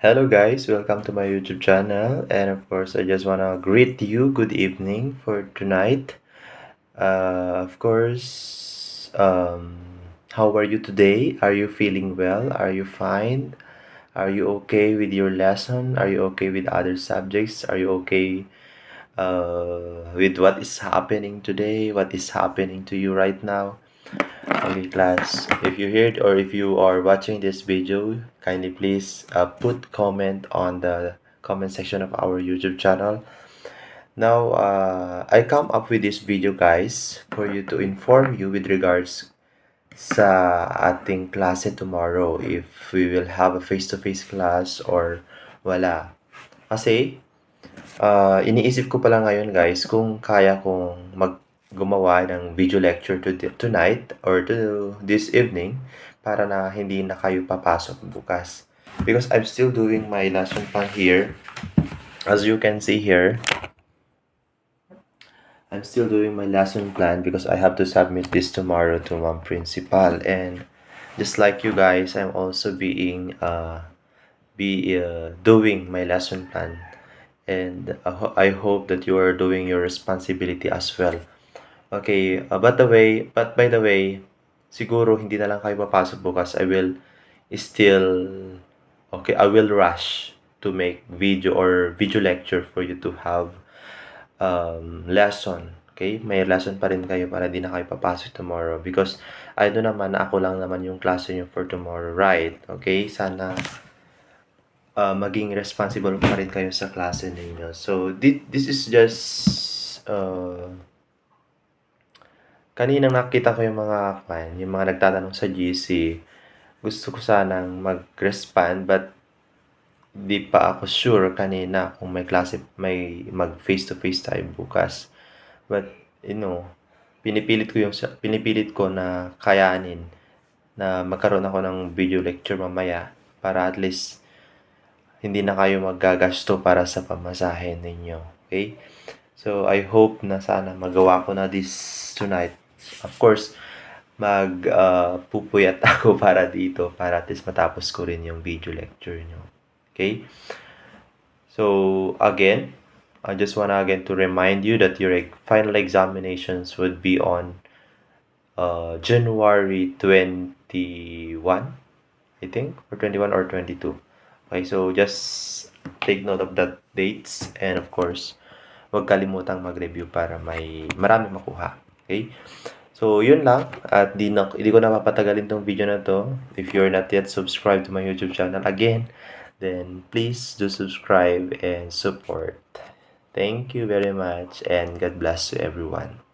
Hello guys, welcome to my YouTube channel, and of course I just wanna greet you good evening for tonight. Of course, how are you today? Are you feeling well? Are you fine? Are you okay with your lesson? Are you okay with other subjects? Are you okay with what is happening today? What is happening to you right now? Okay, class. If you heard or if you are watching this video, kindly please put comment on the comment section of our YouTube channel. Now, I come up with this video guys for you to inform you with regards sa ating klase tomorrow if we will have a face-to-face class or wala. Kasi iniisip ko pala ngayon guys kung kaya kong gumawa ng video lecture tonight or to this evening para na hindi na kayo papasok bukas. Because I'm still doing my lesson plan here. As you can see here, I'm still doing my lesson plan because I have to submit this tomorrow to Ma'am Principal. And just like you guys, I'm also doing my lesson plan, and I hope that you are doing your responsibility as well. Okay, but by the way, siguro hindi na lang kayo papasok bukas. Still, I will rush to make video or video lecture for you to have lesson. Okay, may lesson pa rin kayo para di na kayo papasok tomorrow because I know naman na ako lang naman yung klase niyo for tomorrow, right? Okay, sana maging responsible pa rin kayo sa klase ninyo. So, this is just kaninang nakita ko yung mga nagtatanong sa GC. Gusto ko sanang mag-respond but di pa ako sure kanina kung may mag face-to-face tayo bukas. But, pinipilit ko na kayanin na magkaroon ako ng video lecture mamaya para at least hindi na kayo maggagasto para sa pamasahe ninyo. Okay? So, I hope na sana magawa ko na this tonight. Of course, pupuyat ako para dito para at least matapos ko rin yung video lecture nyo. Okay? So, again, I just wanna to remind you that your final examinations would be on January 21, I think, or 21 or 22. Okay, so just take note of that dates, and of course, huwag kalimutang mag-review para marami makuha. Okay? So, yun lang. At di ko na papatagalin tong video na to. If you're not yet subscribed to my YouTube channel again, then please do subscribe and support. Thank you very much and God bless to everyone.